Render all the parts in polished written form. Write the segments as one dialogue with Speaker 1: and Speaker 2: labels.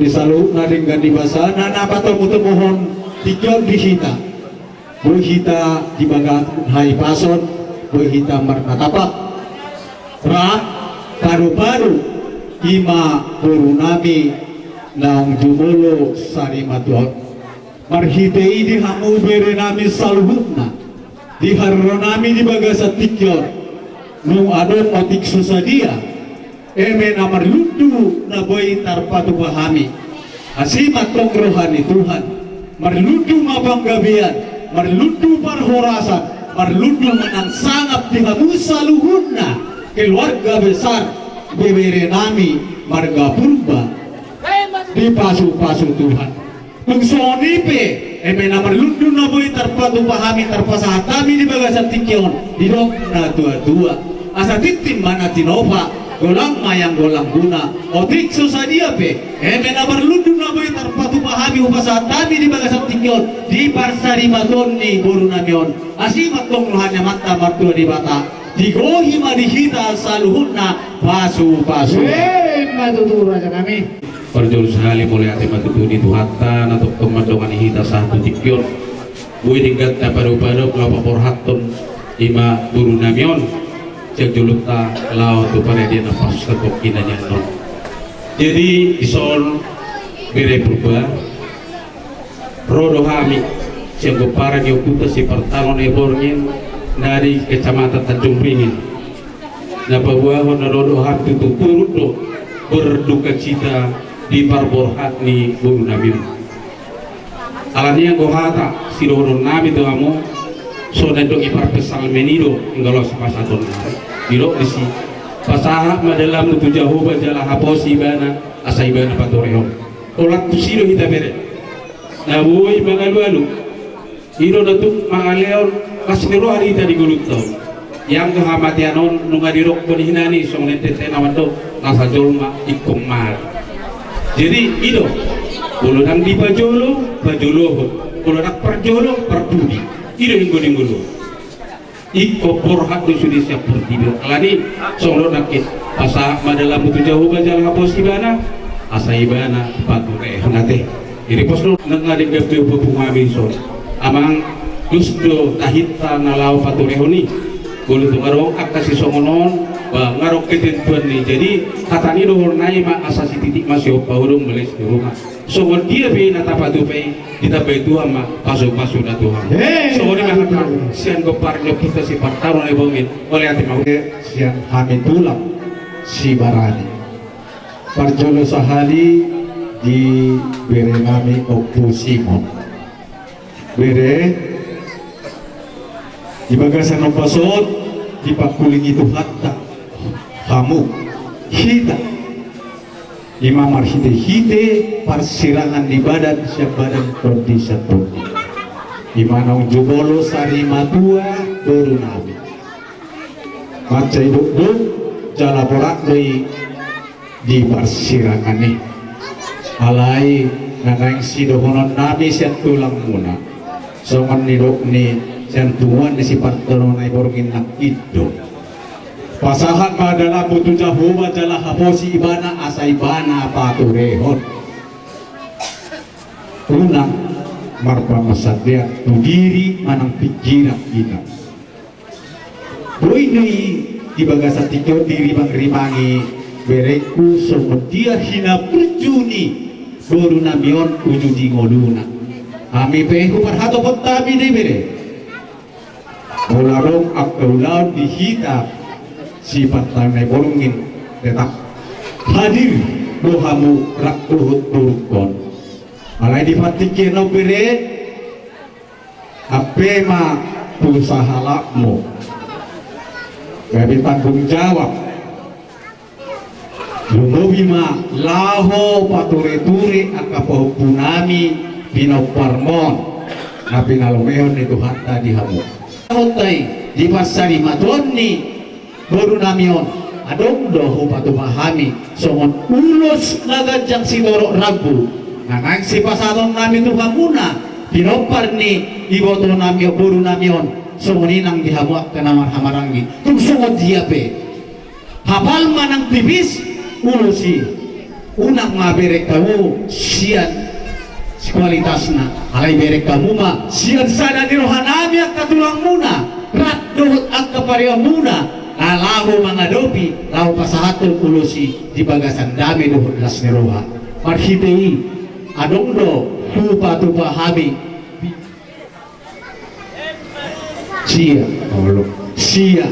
Speaker 1: disalu na dengan dibasa na napatamu-temuhon tikyon dihita berhita di bagat hai pason berhita marna tapak ra paru-paru ima purunami naong jumolo sari matuot marhite ini hamu bere nami saluhutna di harronami di bagasa tikyon nung adon otik susadia eme namar lundu na boy tarpatu pahami asimat tong rohani Tuhan marlundu mapanggabian marlundu parhorasan marlundu menang sangat dihamu saluhutna keluarga besar bebere nami marga purba di pasu-pasu Tuhan kung sonipe eme namar lundu na boy tarpatu pahami tarpasahat kami di bagasa tikyon didok na tua-tua asa titim mana tinopa golang mayang golang guna otik susadia pe eme namar lundu na boy tarpatu pahami upasahat kami di bagasa tikyon di parsari matoni boru namion asimat tong rohanya mata martua di bata digohi madihita saluhutna pasu-pasu
Speaker 2: matuturo aja kami
Speaker 3: perjol sehali mulai ate matutuni tuhatan atau kemadongan hita satu tikyon bui tingkat paru-paru kelapa porhaton ima buru namion cek julukta lao tu pada dia nafas kekokinanya non jadi isol bere purba rodo hami cek parang yokuta si pertalon eborngin dari kecamatan Tanjung Beringin napabuahon na rodo hami tu turut do berduka cita di parborhat ni buru namion alanya gohata si rodo nami tu amo so nendo ipar pesal menido ingalo sapasaton dilo disi pasaha madalam nutu jahoba jala haposi bana asai bana patoreon olat tusiro hita bere na boy mangalu iro datuk mangaleon kasmiro hari tadi gulutto yang kehamatianon nunga dirok ponihinani so nente tenawando nasa jolma ikum mar jadi ido bulu nang di bajolo bulu nak perjolo perbudi ido yang goding-golo iko porhat tu sudah siap bertidur alani solo nakit pasa madalam itu jauh baca hapus ibana asa ibana patu nate ini posno ngadeng gaptu bubungami so amang gusto tahita nalau patu rehoni bulu tu ngarok akasi songonon ngarok ketentuan ni jadi katani dohor nai ma asasi titik masih paurung beles di rumah so dia be nata patu pe kita betu ama pasu-pasu na Tuhan so ni mah sian goparnyo kita si partaron ay bongin oleh ati mau
Speaker 1: siang hamid tulang si barani parjolo sahali di bere nami Opu Simon bere di bagasan opasot di pakuling itu hatta kamu hita Imam hite persirangan di badan siap badan todi satu imanong jubolo sari matua baru nabi macai duk jala borak di persirangan nih alai nanang sidohonon nabi siap tulang muna songan nidok ni siap tuan di si parteronai borgin nak itu pasahat adalah butuh jahuba jala haposi ibana asai bana paturehon unang marpa masadya tu diri manang pikiran kita boy di bagasa tikyo diri bang rimangi bereku dia hina perjuni boru namion ujudi ngoluna kami pehu perhato potabi de bere ularong akaulau dihita sifat tanai bolongin tetap hadir dohamu rakuhut turukon alai dipatikin no bere apema usaha lakmu gabi tanggung jawab lumobi ma laho pature-ture akapahu punami pinoparmon na pinalumehon itu hatta dihamu hotai di pasari matoni baru namion adong dohu patu pahami songon ulus nagajang si dorok rabu nang si pasaton nami tu hamuna pinopar ni iboto nami baru namion songon inang dihamuak ke namar hamarangi tung songon dia pe hafal manang tipis unang maberek kamu sian kualitasna alay berek kamu ma sian sana di rohanami at katulang muna rat dohot at kapariya muna alaho mga dopi lao pasahaton ulusi di bagasan dami dohot las ni roha marhitei adongdo tupa hami sia sia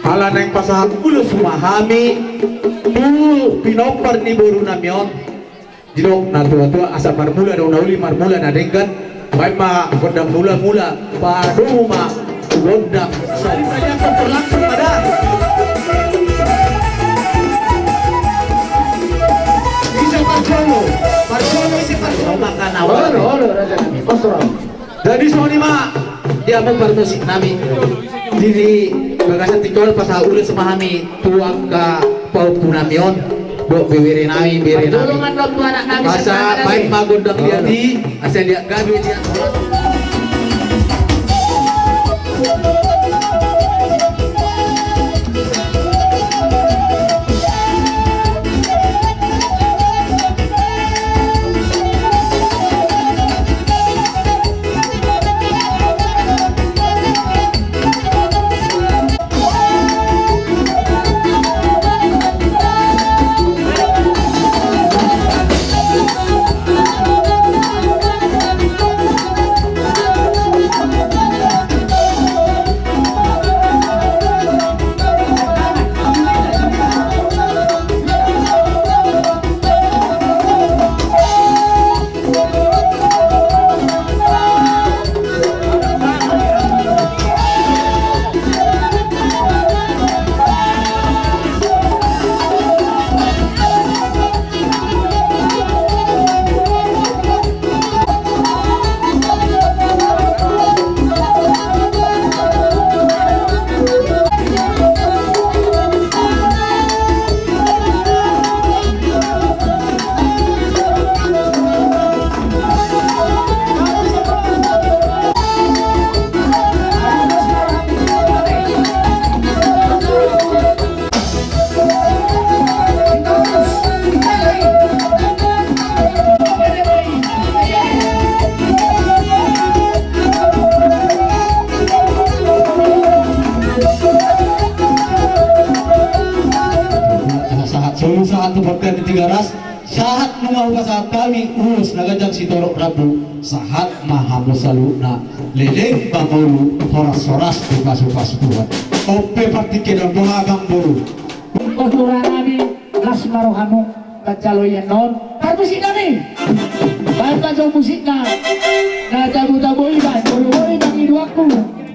Speaker 1: ala na yung pasahat ulos mahami tu pinopar ni buru namyon jidok na tua asa marmula na unauli marmula na denggan may ma gondang mula baru ma gondang sa kanya ko perlakuan ada bisa marcolo isi marcolo makan awal
Speaker 2: Raja kami. Kosro.
Speaker 1: jadi soni ma dia mau bermusik nami diri bagasan tikol pas udah semahami tuang ka pau punamion do bibiri nami
Speaker 2: Tulungan dong tu anak kami.
Speaker 1: asa baik magundang dia di asa dia gawe dia saat tu bakal di tiga ras saat mengawa saat kami urus nagajang si Torok Rabu saat mahamu saluna leleng bangulu horas-horas bukas-bukas Tuhan ope partike dan pengagang buru
Speaker 2: Kosura kami. Las marohanu. Kacaloyan non. Musik kami. Baik kacau musik na. Na tabu-tabu iban. Bulu-bulu ibang iduaku.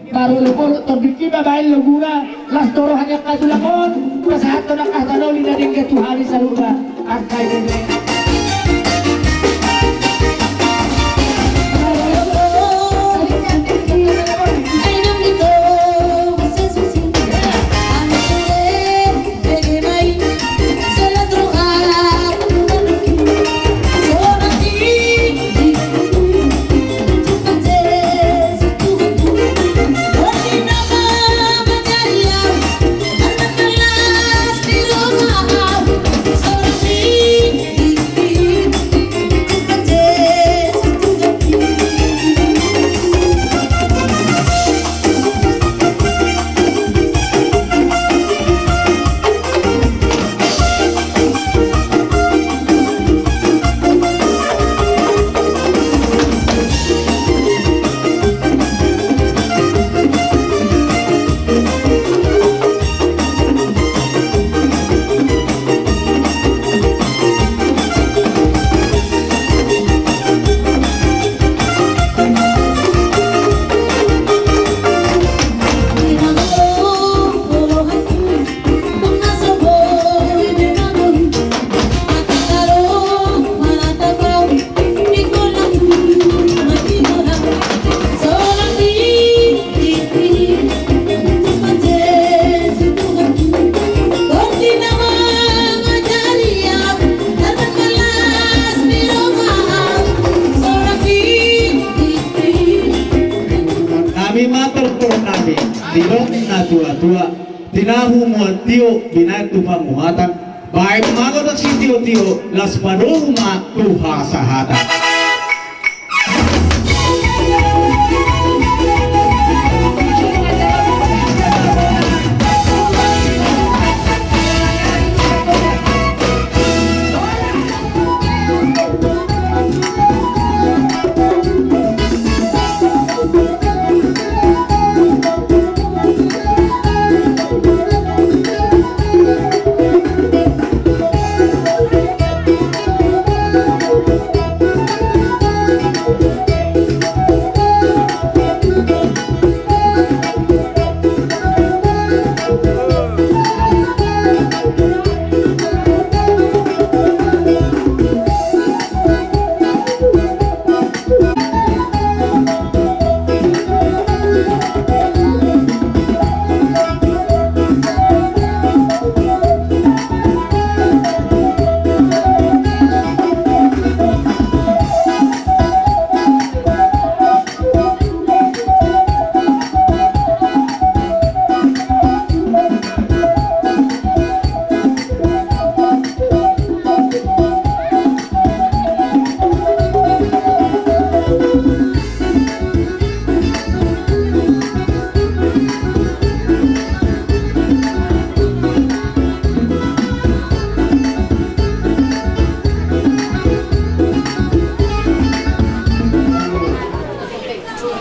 Speaker 2: Baru-bulu tobiki babain luguna. Las toro hanya katulangon. Kasahat to nakatanoli na din ketuhani sa lugar. Arkay din. Tua tinahu mo tio binatu pamuhatan
Speaker 1: Baik mangon at si Tio las panuma tuha sa hata.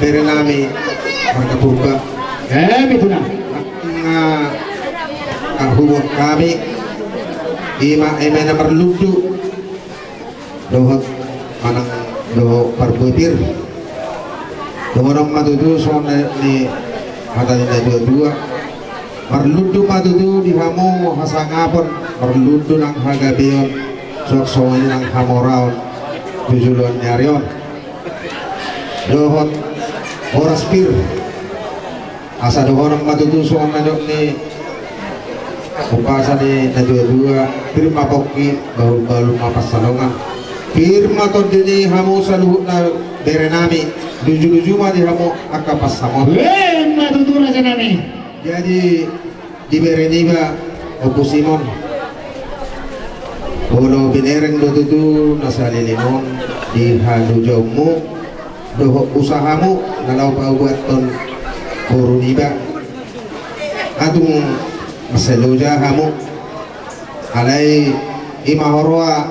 Speaker 4: Pero namin magkabuka
Speaker 2: Ito na.
Speaker 4: ang hubot kami ima eme na marludo dohot manang doho parbutir doho nang madudu so ni hata ni dua marludo madudu di hamo hasangapon marludo ng hagabion sok ng hamoraon tujulon nyarion dohot oras pir asa doho nang matutuso ang nanok ni kupasa ni nadua-dua pirma poki baru mapasalongan pirma to dini hamu saluhut na berenami duju-duju ma di hamu akapasamo
Speaker 2: Matutula sa nami.
Speaker 4: jadi di bereniba opo Simon Olo binereng dotutu nasalilimon di halujomu doho usahamu nalau paubuaton kuruniba atung maseluja hamu alai imahorwa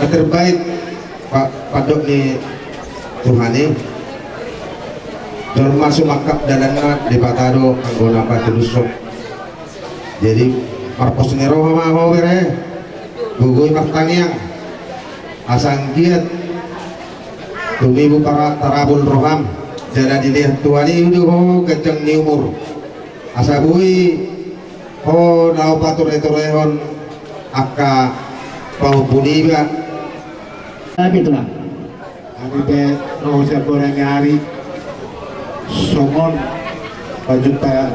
Speaker 4: terbaik padok ni Tuhani Jorma sumakap dalana di patado anggona patulusok jadi marpos nero hama ho bere gugoy martangiang asang giat tumibu para tarabul roham jada dilihat tuani udah ho gajang ni umur asabui ho nau patur etorehon akka pau puniba
Speaker 2: Ito na.
Speaker 5: Kami be no siya po nangyari somon pajuta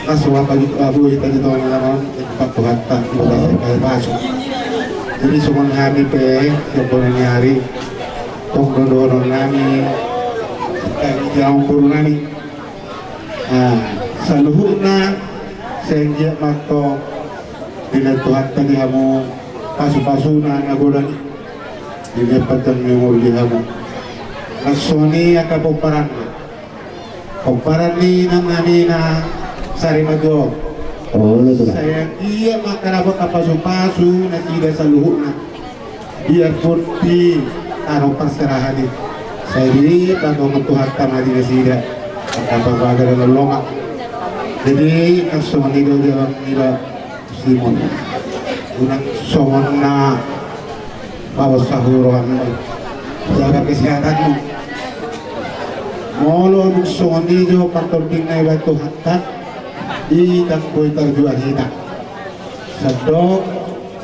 Speaker 5: kaswa pajuta buhay tayo ito ang naman pagpagata iba sa kalbaso jadi somon kami be siya po nangyari kung doon namin yung puro namin sa luhut na sa hindi magto pinagtuhat ka niya mo paso-paso na nagulan dinepatan mo liha mo nagsuni ang kumparan ni ng namin na sarimado saya iya makarabot na paso-paso na sila sa luhut na biar pun di araw pasarahan ni saya diri bago magtuhat ka na din sila ang kapabaga na lolonga jadi nagsuni daw nila Simon unang somon na bawas sahuruan mo jaga kesehatan mo molo nuksoni jo patording na iba tuhatan di tangkoy tarjuan kita sadok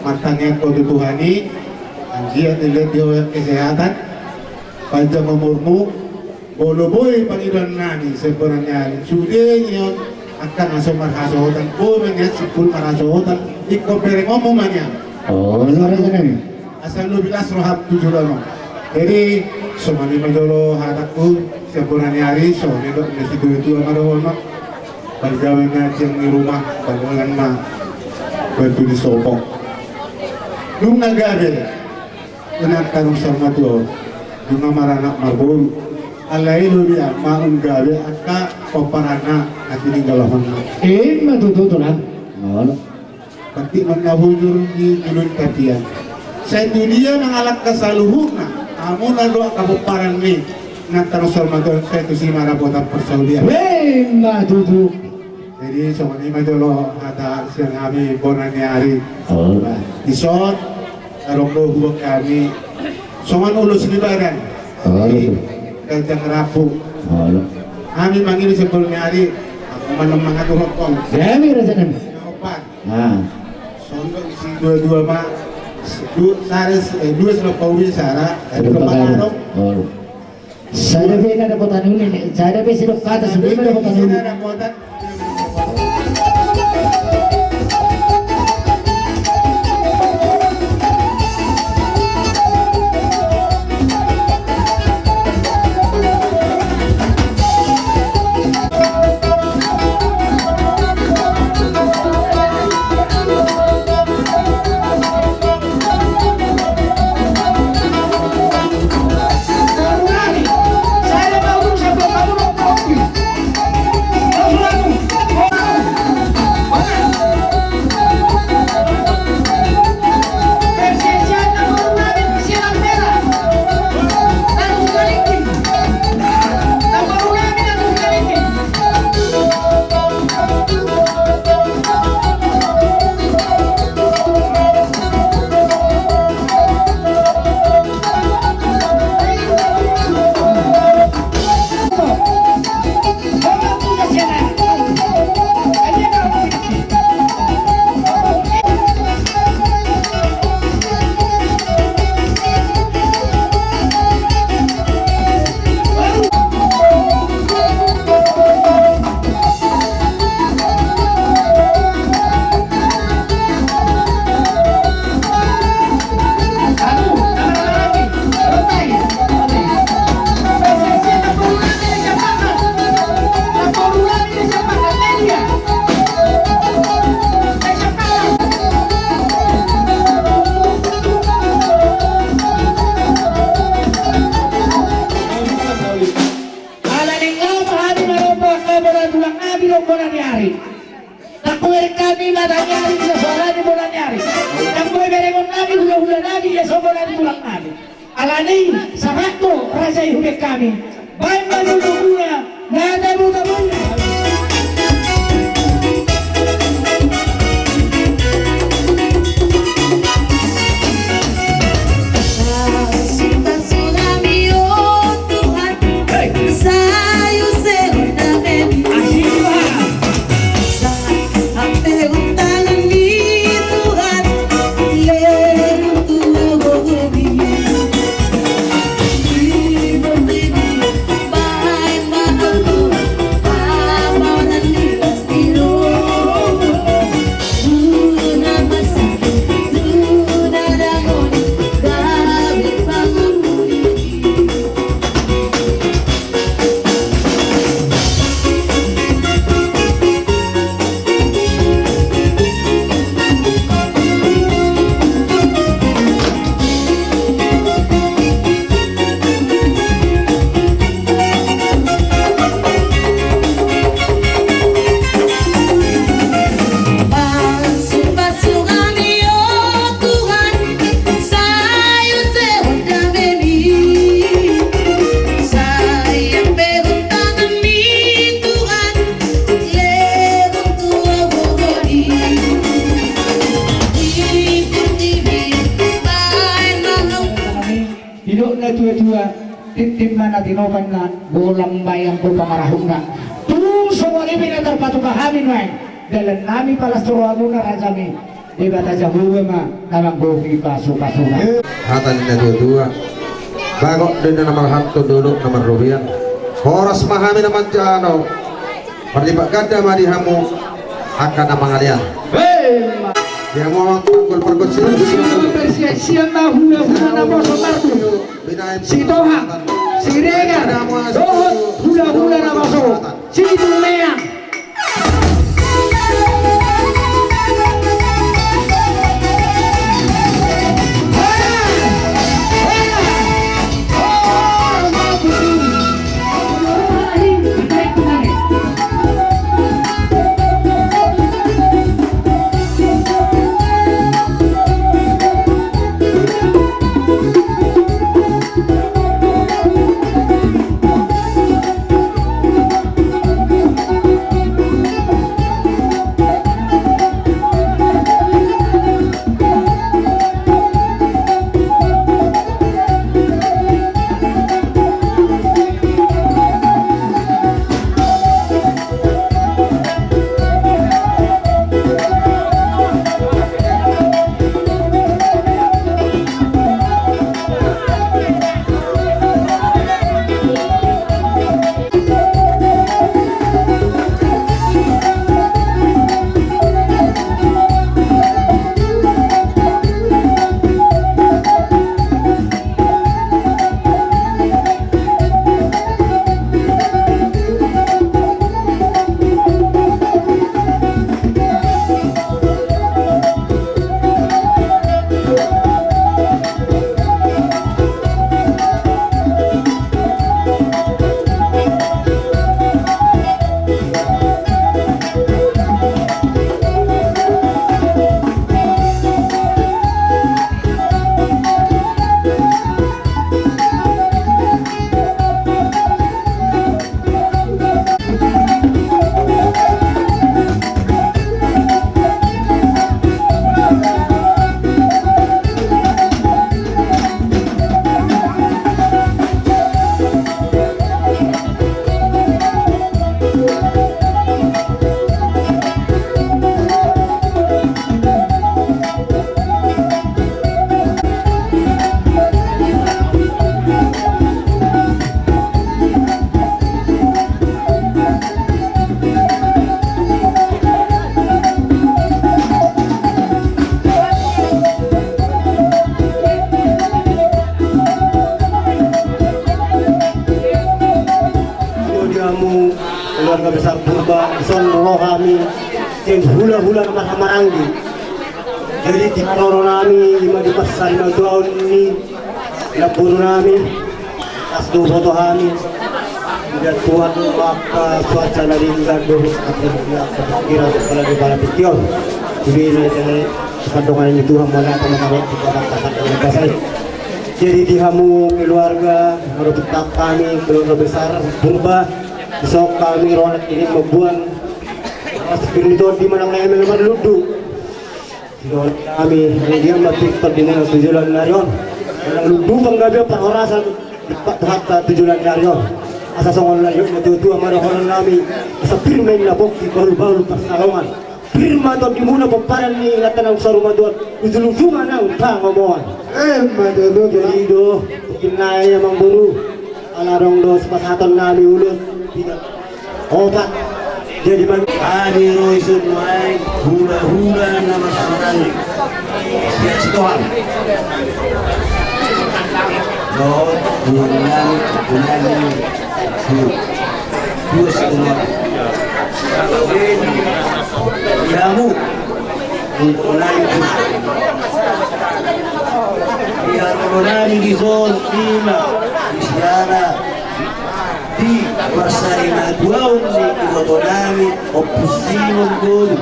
Speaker 5: matangin ko dituhani ang dia nila diyo yung kesehatan panjang umurmu bolo boy pangilan nani sebenarnya sudah yun akan masuk marhasotan po manyat sipul marhasotan ikopere ngomong manyat
Speaker 2: Luar sa nami.
Speaker 5: asal lu bilas rohab tujuh lama jadi somani majolo hadakku sebulan hari so nidok nasi itu amarono balgawen na yang di rumah balgawen na batu di sopok nung nagabe unak tanong sarmato nung amaranak marbol alay luria maung gabe aka paparana at tininggalahon na
Speaker 2: Matututunan. Oo.
Speaker 5: pati manahulur ni julun katian sa dunia ng alak kasaluhog na amo na doa kabuparan ni ng tanong sarmato sa ito si marabotang persaulian
Speaker 2: Matutu.
Speaker 5: jadi sa manima dolo ada siyang kami bonanyari
Speaker 2: Oo.
Speaker 5: Ison, arong buhok kami. Songan ulo sinibaran. Kajang rapu. Kami mangili sa bulnyari. Ako man ang mga tuhok kong.
Speaker 2: Dami rasa nan.
Speaker 5: Opat. Sondok si dua-dua ma. Dua sila pauwi sara. At lumakarok.
Speaker 2: Saya be na dapat anu ni. Saya be silok kata sudah na dapat anu.
Speaker 5: Sina rapotan.
Speaker 2: Saya mau siapa kamu nak kopi. Alani sahato rasa ihubek kami. Baik manudukuna nada muda-muda.
Speaker 6: Cinta tsunami, oh Tuhan, sayo seorang
Speaker 2: Asiba.
Speaker 6: saat tangan ni Tuhan, lewat tuagobi. Bahay mahal paparan lilas tiro. Duna masakit, duna dangon, gabi panguli. Basuh-basuh kami, oh Tuhan, sayo sehoda beni. Sayang pegang tangan ni Tuhan, lewat tuagobi. Tibi-tibi, bahay mahal.
Speaker 2: Hidup na tua-tua, tim na tinopan na, bolang bayang po pamarahong na. Puso mo rin na terpatukahamin mo dalam nami palastro na rajami. Di ba taja huwa ma, namang gogi paso-paso na.
Speaker 4: Hatan na dua-dua. Bago din na naman hanto duduk naman Rubian. Horas mahami naman jano. Perlibat ganda marihamu akan namang alian. Dia mau panggul-panggul
Speaker 2: Siang na hula-hula na po sa marto. Si Toha, si Regan, doon hula-hula na maso. Si Tumea.
Speaker 7: keluarga besar Purba ison rohami yang hula-hula nama Hamaranggi. Jadi di Purba nami lima di pasar 5 tahun ini lapur nami asdo foto kami tidak Tuhan maka cuaca dari gaduh kira kepala di bala pikion jadi ini kandungan ini Tuhan mana teman-teman kita katakan jadi dihamu keluarga harus tetap kami keluarga besar Purba besok kami ronak ini membuang spiritual di mana kami memang duduk kami dia mati terdinas tujuan narion yang ludu penggabi perhorasan hatta tujuan narion asa songon layo matutu amara horan nami asa pirmain na bokti baru-baru persalongan firma to dimuna paparan ni latan ang saruma doon ujulungan ang pangamuan madudu jadi do kinaya mang buru alarong do sepasaton nami ulut obat jadi man ani roisun mai hula-hula nama samarang ya sitohan do bulan dua setengah kamu untuk lain biar orang di zon lima isiara di persaingan dua di kotonami opusinon dulu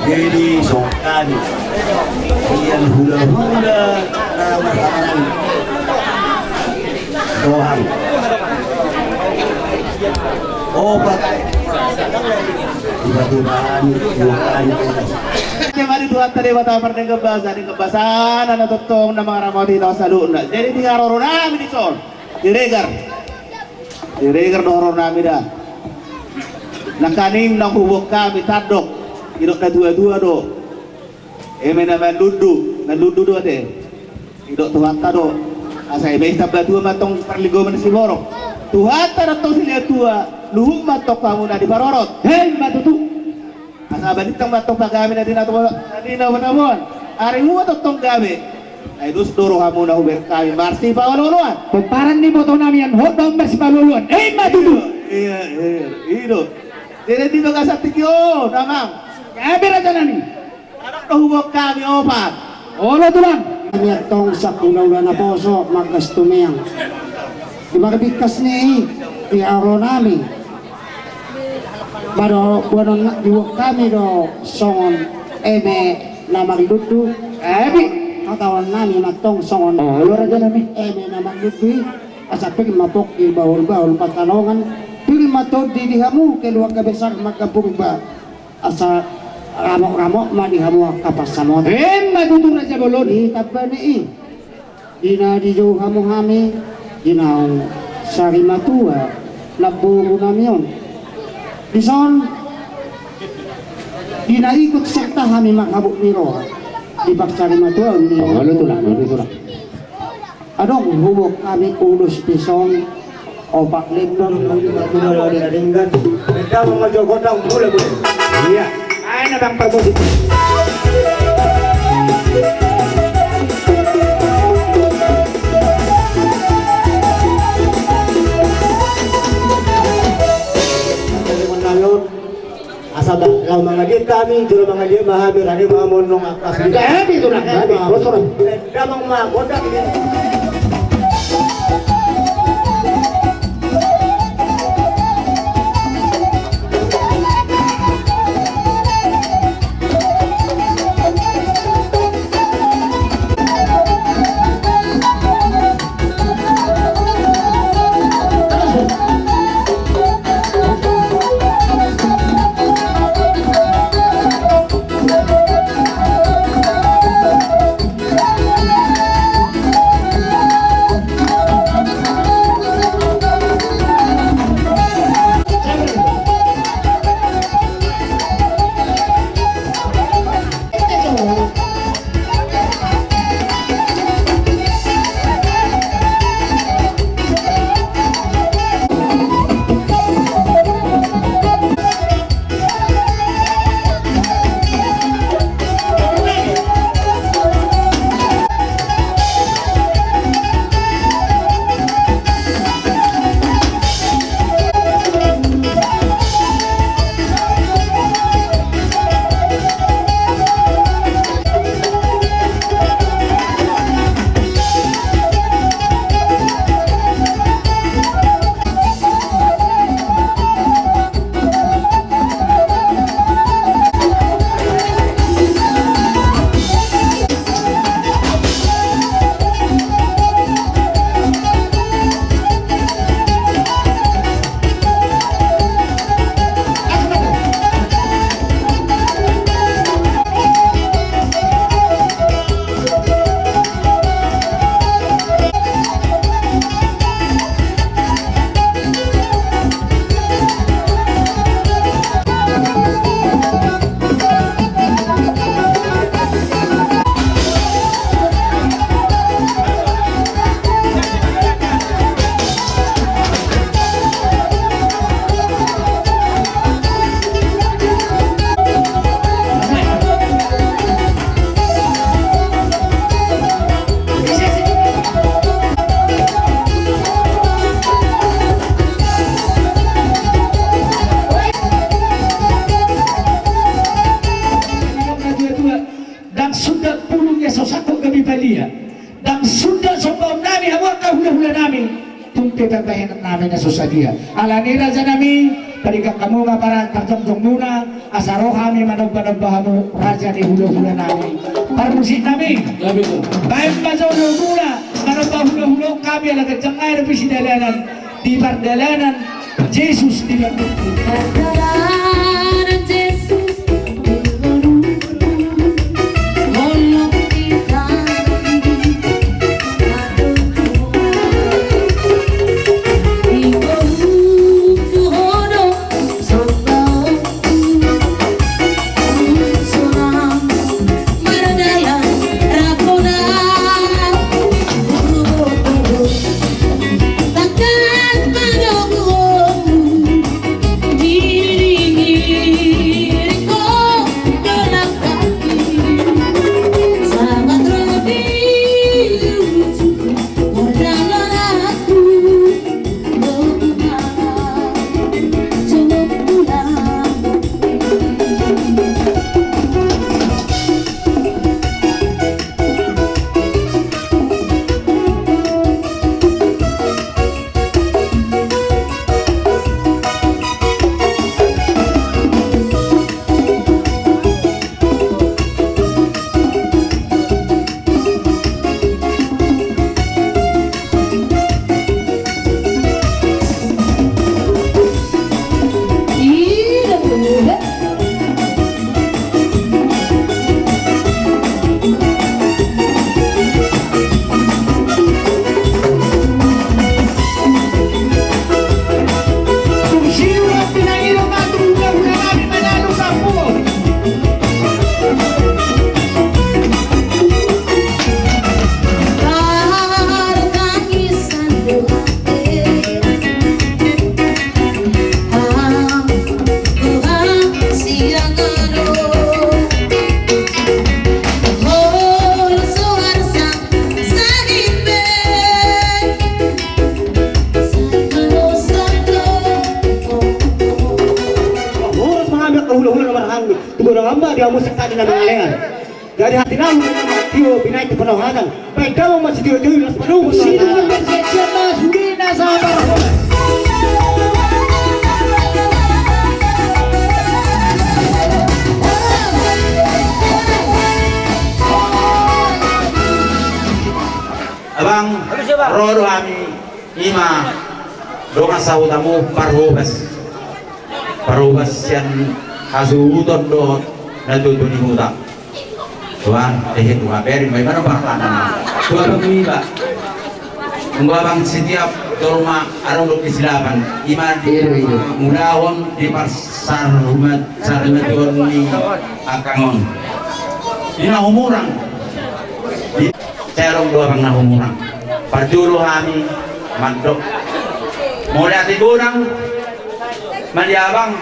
Speaker 7: jadi songkani yang hula-hula nama orang doang obat tiba-tibaan bukan
Speaker 5: Kemari dua tadi bata pernah kebasan anak tutong na mga ramau dito sa luna. Jadi di aroro namin dito. Diregar do aroro namin dah. Nakanim na hubok kami tadok. Idok na dua-dua do. Eme naman ludu do ate. Idok tuhan tado. Asay may tabla dua matong perligoman si Borok. Tuhan tado sila tua. Luhung matok kamu na di barorot. Hei matutu. Asa balitang matok pagami na din ato na wanamon. Ari mo totong gabi. Ay dus doro kamu na huber kami marsi pa waluluan.
Speaker 2: Kumparan ni moto namin yan, hot daw mas maluluan. Matutu!
Speaker 5: Iya, ilo. Dito ka sa tikyo, damang.
Speaker 2: Kabe raja nani.
Speaker 5: Anak na hubok kami opat.
Speaker 2: Olo tulang.
Speaker 7: tong sa punaw na poso magkastumiyang ibagabigkas ni iaro namin Bado buwan diwok kami do songon eme na magluto katawan namin natong songon
Speaker 2: luar aja namin
Speaker 7: eme na magluto asapig mapok ibahol-bahol patalongan pil matod di dihamu keluar kabesar magkabung ba asa ramok-ramok madihamu kapasamot
Speaker 2: matutong na siya bolon
Speaker 7: itabba ni dina di jauh hamu hami dina sari matua laburu namion Dison dinaikot serta kami makabuk ni roh di baksari matuan ni adong hubok kami ulus pisong opak lebron mula diringgan beda mengajo godang boleh iya ayo bang perbusi asal lau mangadi kami juru mangadi mahamir hari mahamonong akas kami itu nak kami bosor damang ma godak ini
Speaker 2: Italia. Dan sudah sombong nami hawak ka hula-hula nami. Tungti pagbahinan namin na susadia. Alani raja nami, parika kamu nga para terjemjong muna, asaro kami managbanagbahamu raja ni hula-hula nami. Parmusik nami, baik mazono muna, managbahulo-hulo kami alagat jangay na pisidalanan, di pardalanan, Jesus di langit.
Speaker 6: Pagdalanan Jesus Walang
Speaker 7: dia musik tadi na mga lengan. Dari hati namu tiyo binay ti panawagan. Baik daw masih tiyo-tiyo nas panungo.
Speaker 2: Sino ang bersensya na suri na sa barangay?
Speaker 3: Abang, rodo kami ima donga sautamu parhubas yan hasuuton doon natutuni huta. Tuan, dua beri may mana bakalan. Dua bang iba. Kung abang setiap dorma arong lukisilaban ima di mulawang di pasar rumah sarunatun ni akangon. Ina umurang. Serong dua bang nahumurang. Parjulu kami mandok. Mulai ati gunang maliabang.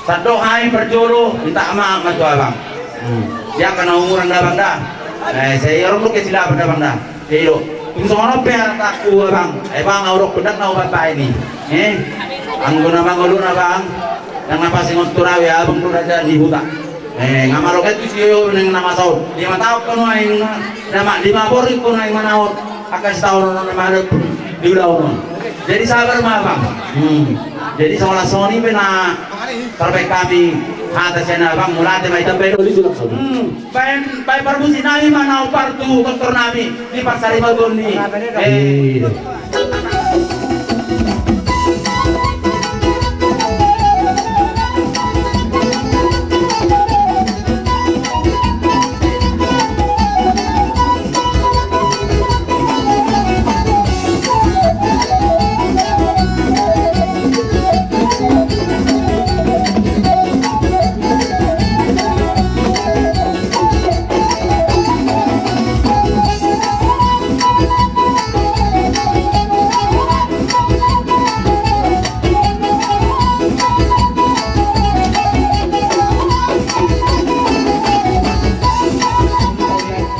Speaker 3: Sando kami perjuru minta ama matu abang. Dia kena umuran dah bang dah. Saya orang lu kesilapan dah bang dah. Iyo, kung sono per taku bang. Bang aurok pendak na ubay ini. Anggo na bang ulo na bang. Yang napasin turawi abang lu raja di huta. Ngamarok itu siyo nang namasaw. 5 taon ko no ay nama 5 bori ko na ay manawot. Akas taon no namarok di ulaw no. Jadi sabar mah bang. Jadi soal Sony pena terbaik kami atas sana bang mulai dari tempat itu. Baik perbusi nami mana partu dokter nami di pasar Ibagun ni.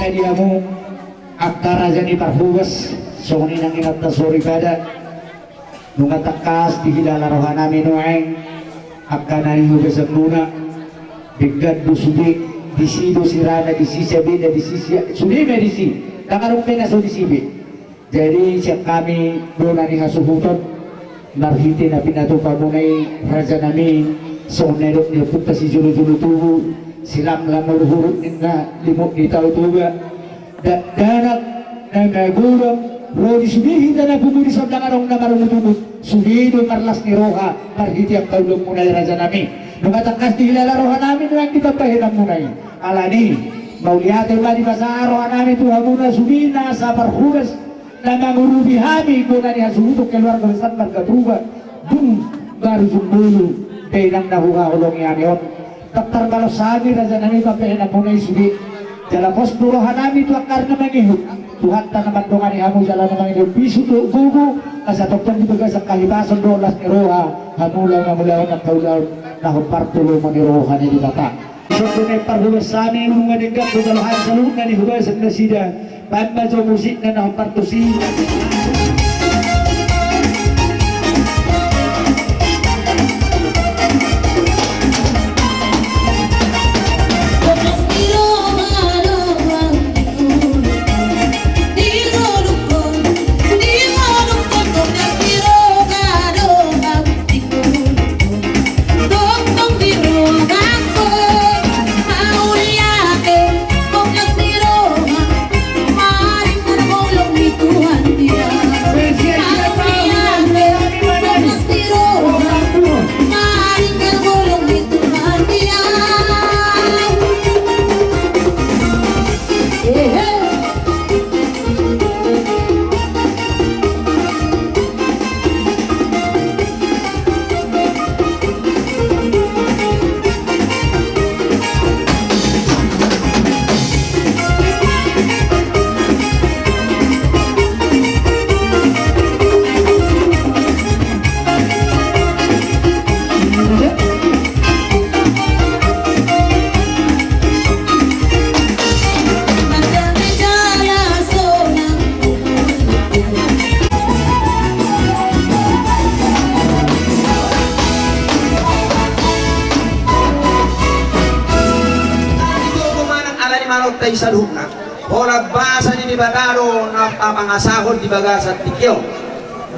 Speaker 2: Mediamu akta raja ni parhubas soni nang ingat na suri kada nung atakas di kilala rohan namin noeng akta na yung besag muna bigad busubik di sido sirana di sisi beda di sisi sudah di sisi tangan pena so di sisi jadi siap kami doa di hasuhutan marhiti na pinato pamunay raja nami so nerok niya punta si julu-julu tuhu silam lamur hurut na limok di tau tuga danak na nagurang rodi sudihin na nabumuli sa dangarong na marumutubot sudido marlas ni Roha marhiti ang kaulong munay raja nami nung atakas dihilala roha namin lang kita pahinang munay alani mauliate ba di basa roha namin tuha muna subina sa parhugas na mangurubi hami kuna ni hasuhutok keluarga besar margatruga dum baru sumbulu pinang nahuha ulong yan yon taktar balos sami raja namin papahinang munay sudi jalapos roha namin tu akar na mangihuk Tuhan tanaman dongan ni hamu jalan namang ini bisu tu gugu asa tokton di bagas kahibasan dolas ni roha hamulang hamulaw na kaulaw na partulo mo ni roha ni dibata so tunay parhulas sami mga dinggat budalahan sa loob na ni hubasan na sida pagmajo musik na partusi
Speaker 8: tay sa luna o nagbasa ni Bataro na pamangasahod di bagasat tikyo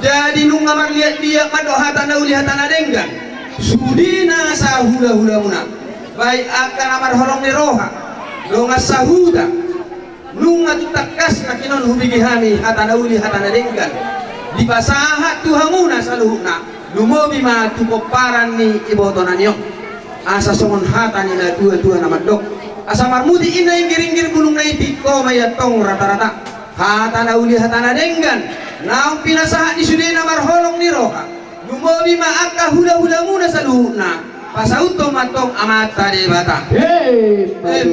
Speaker 8: jadi nung marliat-liat madohatan na ulihatan na denggan sudi na sa hula-hula muna baik akan amar horong ni roha nung sahuda nung atutakas na kinon hubigi hami hatan na ulihatan na denggan di basahat tuhamuna sa luna lumobi matukoparan ni ibotonan niyo asa songon hatan nila tua-tua na madok asa marmudi ina yung giring-giring gulong na itiko mayatong rata-rata hata na uli hata na denggan na ang pinasahan ni Sudena marholong ni Roha lumobi maaka hula-hula muna sa luhuna pasauto matong amata de bata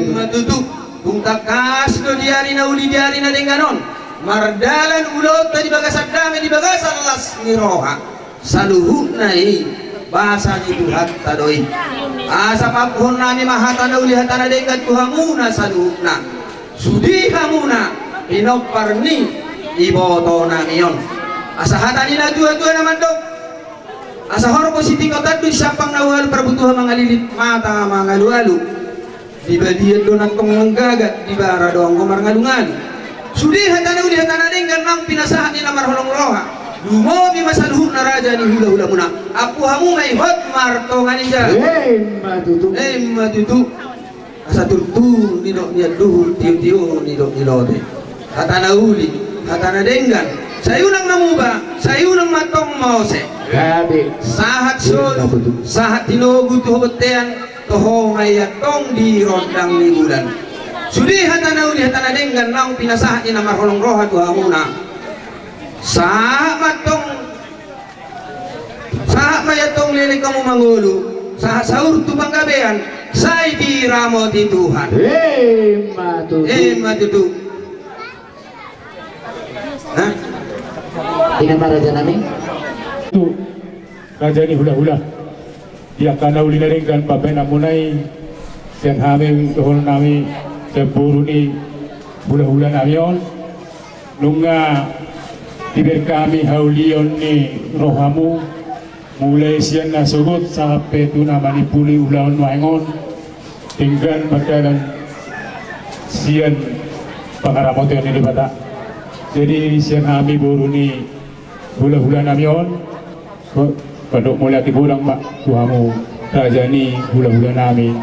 Speaker 8: matutu kung takas do diari na uli diari na dengganon mardalan ulot na di bagasat dami di bagasat las ni Roha sa luhuna bahasa ni Tuhan tadoi asa paphon nami mahata na ulihatan na dekat kuhamuna sa luhna sudi hamuna pinoparni iboto nami yon asa hata nila dua-dua naman dok asa horo positif kota tu siapang nawal perbutuhan mangalilit mata mangalu-alu di badian donat kong menggagat di bara doang komar ngalu-ngalu sudi hata na ulihatan na dekat nang pinasahan nila marholong roha lumobi masaluhut na raja ni hula-hula muna aku hamu may hot martongan niya matutu asa turtu nidok niya duhul tiyo-tiyo nidok nilote hata na uli hata na denggan sayunang namuba sayunang matong mause sahat solo sahat tinogu tuhotean toho ngayatong di rodang ni bulan sudi hata na uli hata na denggan naong pinasahat ni na marholong roha tuhamuna sahat mayatong lilik kamu mangulu saur tu panggabean say di ramoti Tuhan matutu hah
Speaker 2: ini raja nami
Speaker 9: tu raja ni hula-hula dia kana uli naringkan bapak namunai sen hami dohon nami seburu ni hula-hula namion nunga Tiber kami haulion ni rohamu mulai siang nasugot sampai tu nama nipuli ulaun waingon tinggal bakalan sian pangaramot yang ini bata. Jadi sian kami buru ni hula-hula namion. Pada mulai tibulang mak tuhamu raja ni hula-hula nami.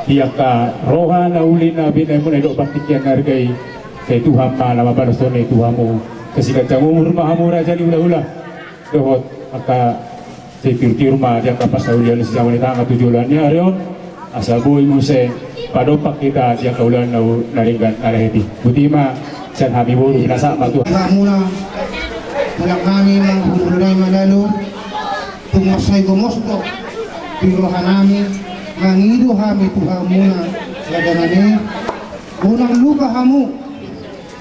Speaker 9: Dia ka rohan uli nabi na mo na do baktikian hargai kay Tuhan ma nama barason ni tuhamu. Kasi kacang umur mahamu raja ni hula-hula. Dohot aka security rumah dia kapasaulian sa zaman ita nga tujulannya arion asaboy mo se padopak kita dia kaulan na naringgan arahiti butima san hami buru nasa matu
Speaker 5: muna balak namin ang hulunay manalo tumasay gumosto pirohan namin mangido kami tuha muna laganani unang luka hamu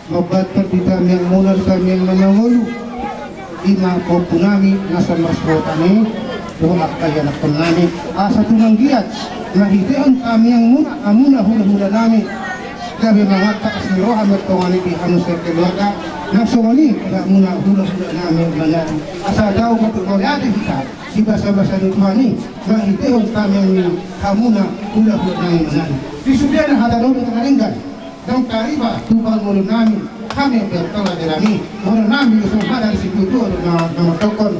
Speaker 5: mabat pagdita miyang muna kami ang manawalo ima po nami nasa masrota ni tulak kaya na po nami asa tumanggiat mahitian kami ang muna hula-hula nami gabi mga taas ni Rohan at tungani di hanu sa keluarga nasumali kaya muna hula-hula nami manali asa daw matulad kita di basa-basa ni Tuhani mahitian kami ang hamuna hula-hula nami manali disudian na hatadon ng karinggan ng kariba tupang mulo namin kami ang bertala de nami orang nami yung sumada si Tuto na matokon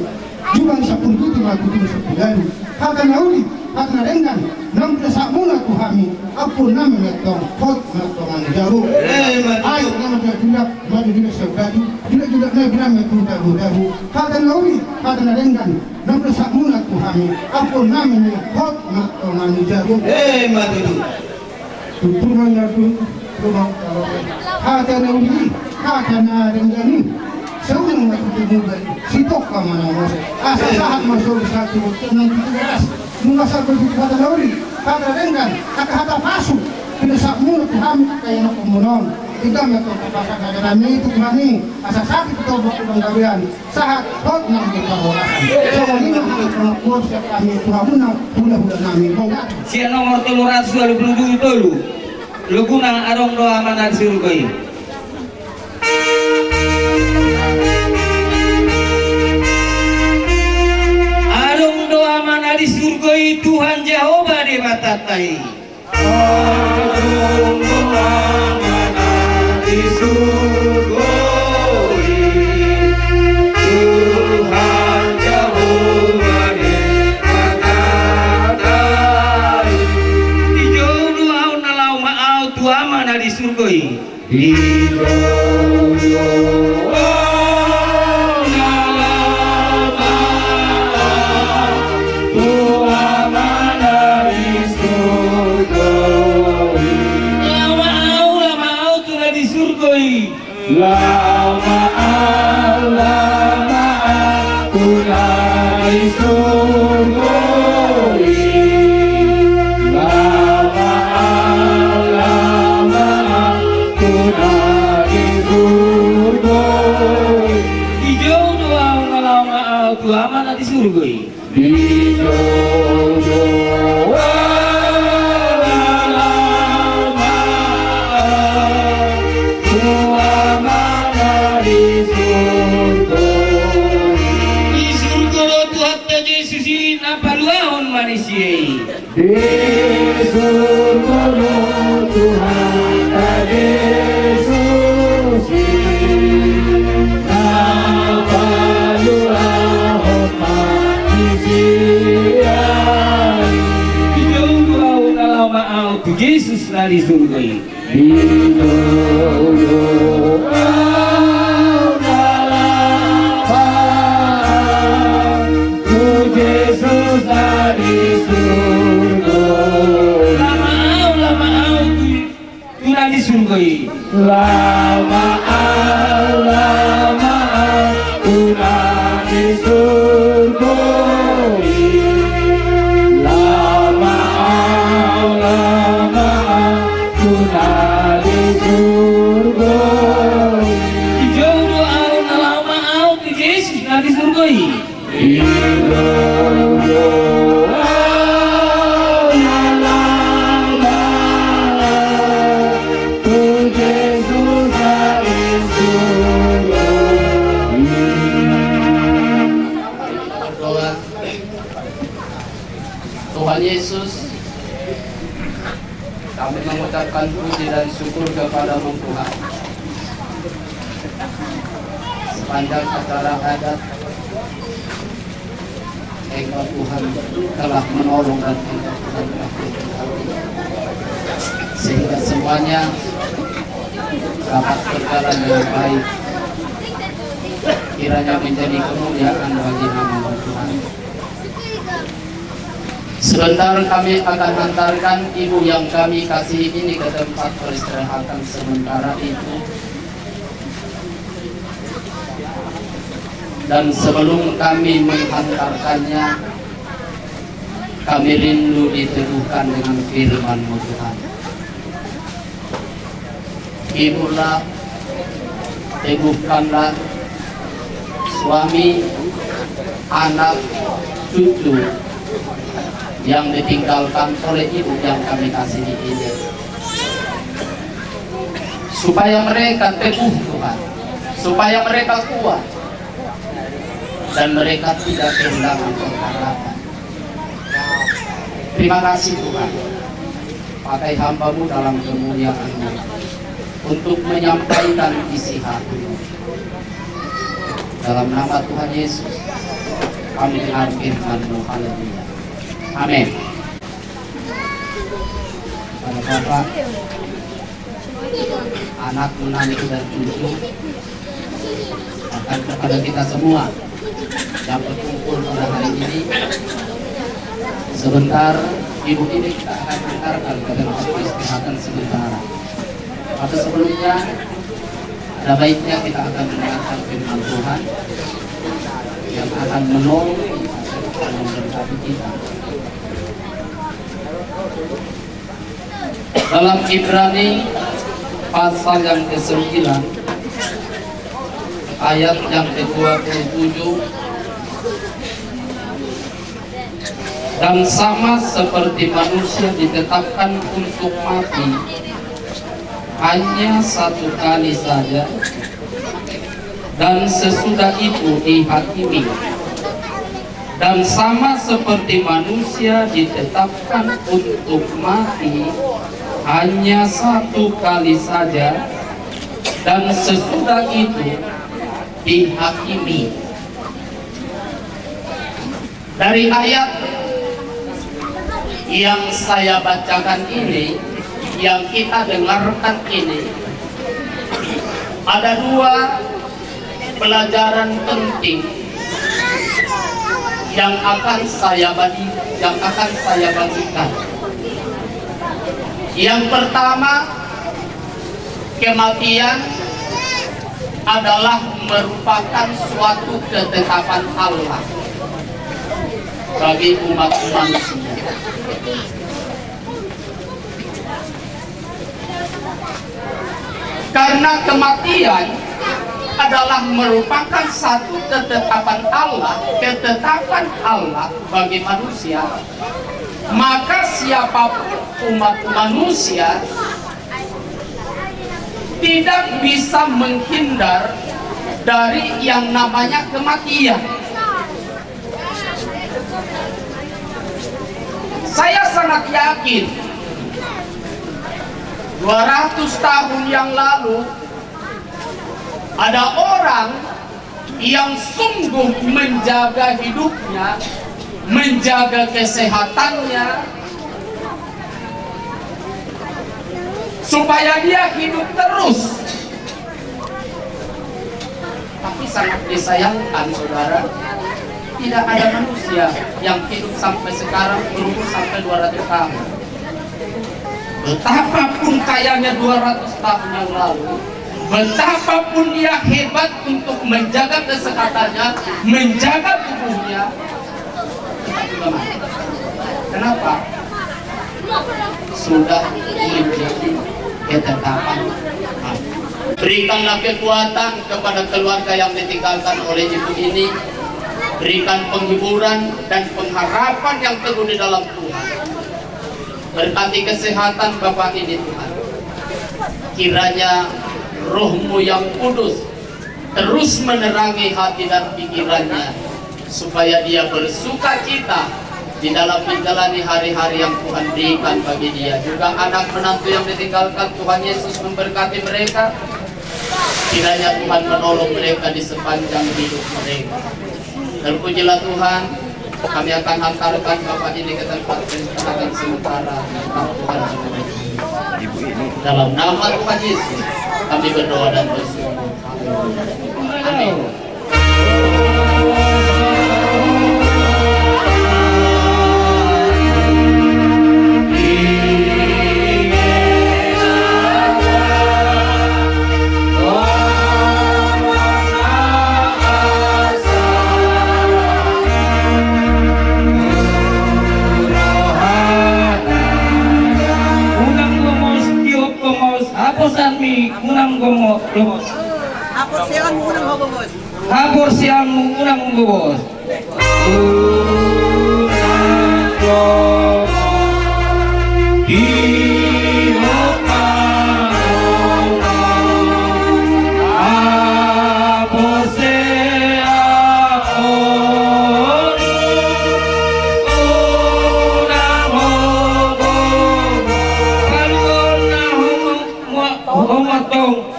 Speaker 5: jumang sa puntuti magutin sa pularu kata na uli kata na rengan nang sa muna ko kami apun namin itong hot na tongan jaro ay naman na tulak madudulak sa gadi dilak na ginamit ko dahu kata na uli kata na rengan nang sa muna ko kami apun namin hot na tongan jaro
Speaker 8: Matudu.
Speaker 5: tutuman na tumang kata na uli kata na renggani sa unang matutulugan sitok ka man ang mose asa sahat masuk sa tubutan ng titugas nung nasa kata na uli kata renggan kakahata pasu pinasak mo na tuhamit kayo na kumunon tigam na ito kapasag na ganami ito kumani asa sakit ito bakit ang gawian sahat hot ng ikahorasan so wali na mga kursa kami tuhamun na hula-hula namin
Speaker 8: Siya nomor 327 Luguna arong doa manar surgoi. Arong doa manar surgoi Tuhan Jehovah di batatai. Arong doa manar surgoi Tuhan Jehovah di batatai. Tuama na di surgoi di lama aku dari surgoi Tuama na di surgoi di jodoh Tuama na di surgoi di surgoi Tuhan Yesus ina paluahon manusia di surgoi Tuhan Yesus Yesus lari surgoi di jodoh Yesus lari surgoi lama tu lari surgoi lama tu lari surgoi
Speaker 10: Tuhan Yesus, kami mengucapkan puji dan
Speaker 8: bersyukur kepada-Mu Tuhan. Sepanjang acara adat, Engkau Tuhan telah menolong dan Engkau Tuhan telah memberkati, sehingga semuanya dapat berjalan dengan baik. Kiranya menjadi kemuliaan bagi nama Tuhan. Sebentar kami akan hantarkan ibu yang kami kasihi ini ke tempat peristirahatan sementara itu. Dan sebelum kami menghantarkannya, kami rindu diteguhkan dengan firman-Mu Tuhan. Hiburlah, teguhkanlah suami, anak, cucu yang ditinggalkan oleh ibu yang kami kasihi ini, supaya mereka teguh Tuhan, supaya mereka kuat dan mereka tidak kehilangan pengharapan. Terima kasih Tuhan, pakai hamba-Mu dalam kemuliaan-Mu untuk menyampaikan isi hati-Mu. Dalam nama Tuhan Yesus kami dengar firman-Mu. Haleluya. Amin. Pada Bapak, anak, menantu dan cucu, bahkan kepada kita semua yang berkumpul pada hari ini, sebentar ibu ini kita akan dengarkan ke dalam peristirahatan sementara. Pada sebelumnya, ada baiknya kita akan mendengarkan firman Tuhan yang akan menolong dan memberkati kita. Dalam Ibrani pasal yang ke-9 ayat yang ke-27, dan sama seperti manusia ditetapkan untuk mati hanya satu kali saja, dan sesudah itu dihakimi. Dan sama seperti manusia ditetapkan untuk mati hanya satu kali saja, dan sesudah itu dihakimi. Dari ayat yang saya bacakan ini, yang kita dengarkan ini, ada dua pelajaran penting yang akan saya bagikan. Yang pertama, kematian adalah merupakan suatu ketetapan Allah bagi umat manusia. Karena kematian adalah merupakan satu ketetapan Allah bagi manusia, maka siapapun umat manusia tidak bisa menghindar dari yang namanya kematian. Saya sangat yakin 200 tahun yang lalu ada orang yang sungguh menjaga hidupnya, menjaga kesehatannya, supaya dia hidup terus. Tapi sangat disayangkan saudara, tidak ada manusia yang hidup sampai sekarang berumur sampai 200 tahun. Betapapun kayanya 200 tahun yang lalu, betapapun dia hebat untuk menjaga kesehatannya, menjaga tubuhnya, tetapi bagaimana? Kenapa? Sudah menjadi ketetapan. Berikanlah kekuatan kepada keluarga yang ditinggalkan oleh ibu ini. Berikan penghiburan dan pengharapan yang teguh di dalam Tuhan. Berkati kesehatan Bapak ini Tuhan. Kiranya Roh-Mu yang kudus terus menerangi hati dan pikirannya, supaya dia bersuka cita
Speaker 10: di dalam menjalani hari-hari yang Tuhan berikan bagi dia. Juga anak menantu yang ditinggalkan, Tuhan Yesus memberkati mereka. Kiranya Tuhan menolong mereka di sepanjang hidup mereka. Terpujilah Tuhan. Kami akan hantarkan Bapak ini ke tempat peristirahatan sementara. Tuhan dalam nama Tuhan Yesus kami berdoa dan bersyukur. Amin.
Speaker 8: Hapur siang unang bos.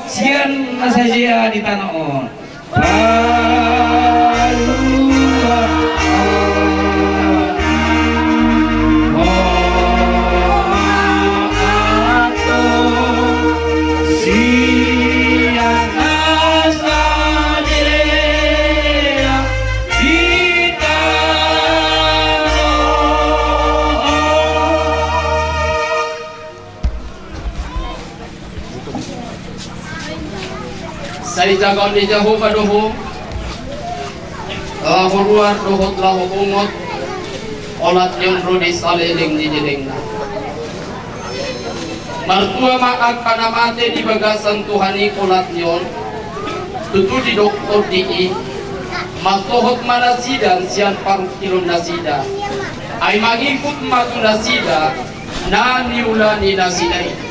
Speaker 8: Sian saja di tanah on. Saya jaga di jauh paduhu, luar dohot lahu bungot, olat yang rudi saliling di jelengna. Mertua maak panamate di bagasan Tuhani kolat yon, tutu di doktor di masohot manasida sian paruh kilon nasida, ay magikut matu nasida, na niulani nasida ini.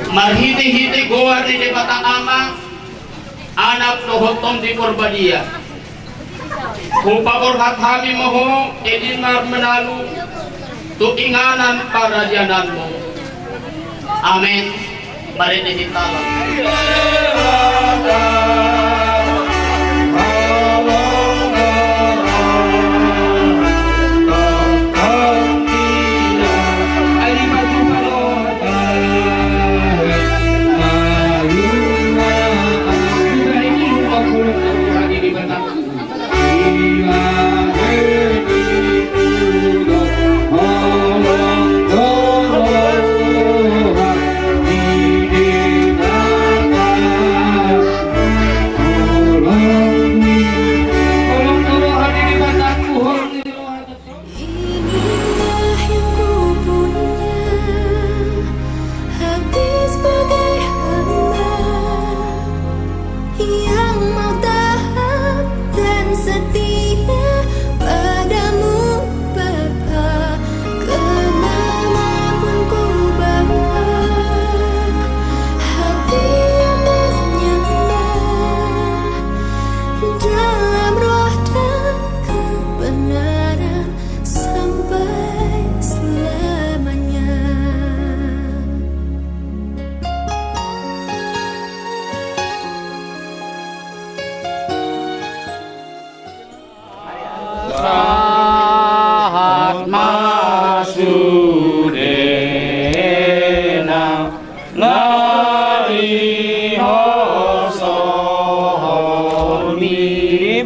Speaker 8: Marhiti-hiti goa di batang ama anak nohotom di Purbadia kung paborhat kami moho edinar menalu tuinganan para diananmu. Amin. Mari dihitalan.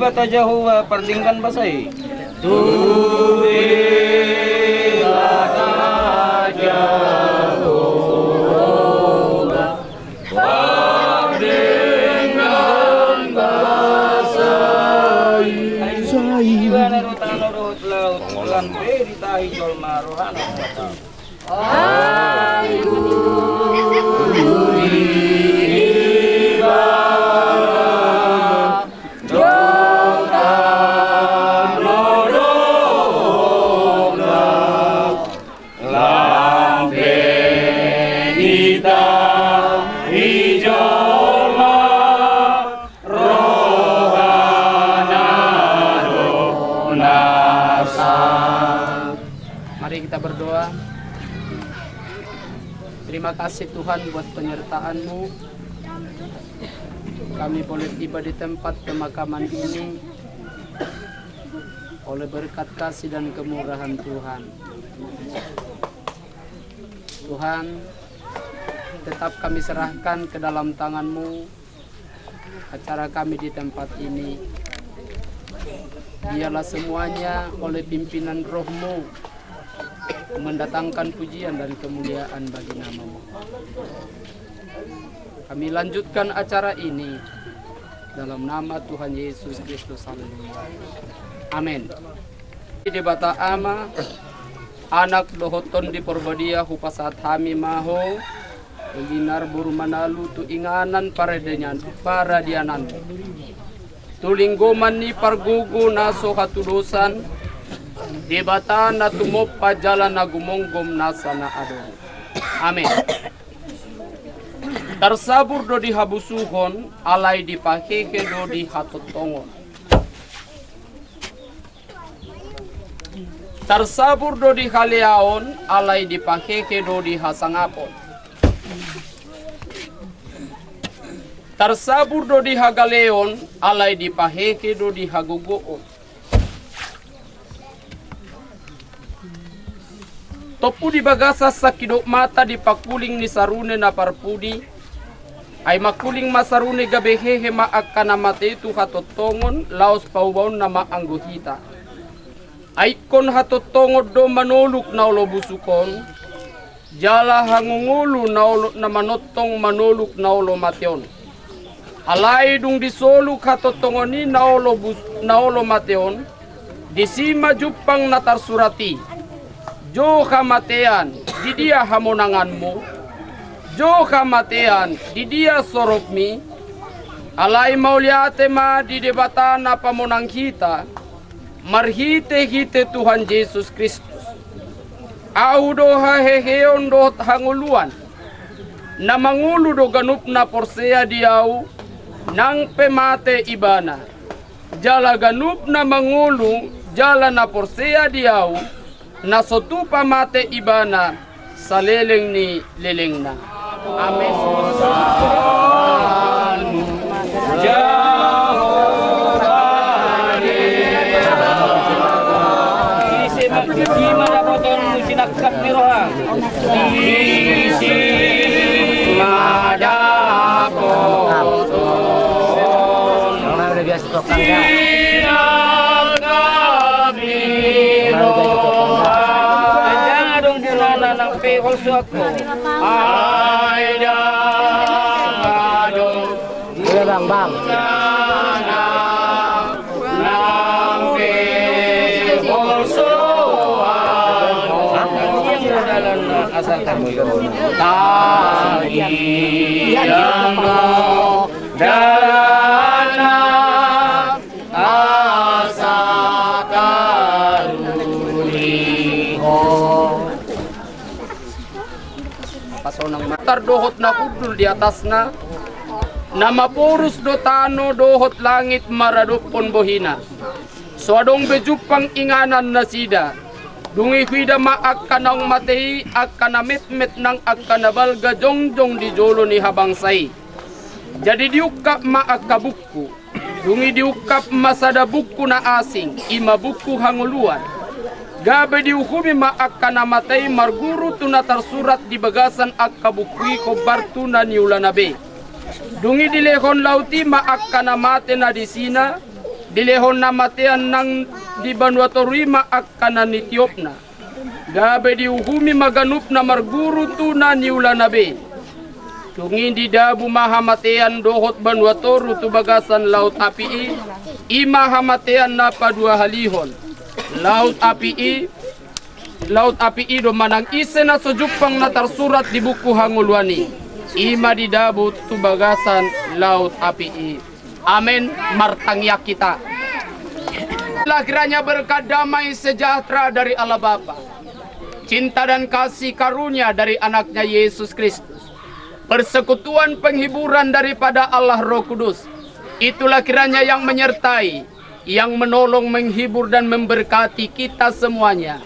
Speaker 11: Bata jauh pertingkan basai. Bata jauh pertingkan basai. Gimana rutan laut laut lantai di tahi jol maruhan.
Speaker 10: Terima kasih Tuhan buat penyertaan-Mu. Kami boleh tiba di tempat pemakaman ini oleh berkat kasih dan kemurahan Tuhan. Tuhan, tetap kami serahkan ke dalam tangan-Mu acara kami di tempat ini. Biarlah semuanya oleh pimpinan Roh-Mu mendatangkan pujian dan kemuliaan bagi nama-Mu. Kami lanjutkan acara ini dalam nama Tuhan Yesus Kristus. Haleluya. Amin. Di bata ama anak dohoton di porbadia hupasat hami maho linar buru manalu tu inganan para dianan tulinggoman ni pargugu naso hatudosan di bata na tumop pajalan na gumonggom nasa na adon. Amin. Tarsabur do di habusuhon alay di pakeke do di hatotongon. Tarsabur do di haleaon alay di pakeke do di hasangapon. Tarsabur do di hagaleon alay di pakeke do di hagugoon. Topu di bagasa sa kidok mata di pakuling ni sarune na parpudi ay makuling masarune gabehehe maakka na mate itu hatotongon laos paubaon na maangguhita. Ay kon hatotongon do manuluk na ulo busukon jala hangungulu na manotong manuluk na ulo mateon. Alay dung disoluk hatotongoni na ulo mateon disima jupang natarsurati. Jo kamatean di dia hamonanganmu, jo kamatean di dia sorokmi, alay mauliate ma di debata na pamonang kita, marhite-hite Tuhan Yesus Kristus. Au do haheheon do hanguluan, na mangulu do ganup na porsea diau, nang pemate ibana, jala ganup na mangulu, jala na porsea diau, na sotupa mate ibana sa leleng ni leleng na. Amen.
Speaker 11: Isi madapoton sinaksak ni Roha. Isi madapoton also ako ay damado bang ng also asal kamu tagi yang dana asa pasonang matar dohot na kudul di atas na mapurus do tano dohot langit maradupon bohina so adong bejupang inganan na sida dungi huida maakka ng matei akka na met ng akka na balga jongjong di jolo ni habang say jadi diukap maakka bukku dungi diukap masada bukku na asing ima bukku hanguluan gabe diukumi maakka na matay marguru tuna tersurat di bagasan akka bukui ko bartu na niulanabe. Dungi dilehon lauti maakka na mate na disina, dilehon na matean nang di Vanuatu maakka na nitiop na. Gabe diukumi maganup na marguru tuna niulanabe. Dungi di dabu mahamatean dohot Vanuatu tu bagasan laut api ima hamatean na padua halihon. Laut api do manang ise na sujupang na tersurat di buku hangulwani ima di dabut tu bagasan laut api. Amin. Martangya kita kiranya berkat damai sejahtera dari Allah Bapa, cinta dan kasih karunia dari anaknya Yesus Kristus, persekutuan penghiburan daripada Allah Roh Kudus, itulah kiranya yang menyertai, yang menolong, menghibur dan memberkati kita semuanya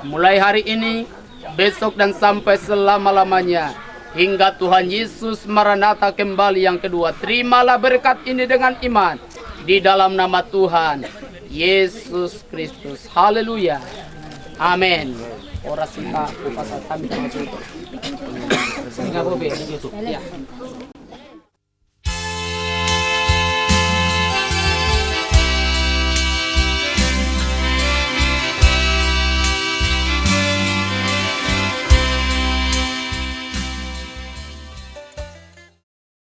Speaker 11: mulai hari ini, besok dan sampai selama-lamanya. hingga Tuhan Yesus Maranatha kembali yang kedua. Terimalah berkat ini dengan iman di dalam nama Tuhan Yesus Kristus. Haleluya. Amin. Oras kita upasa kami. Sehingga bobe. Ya.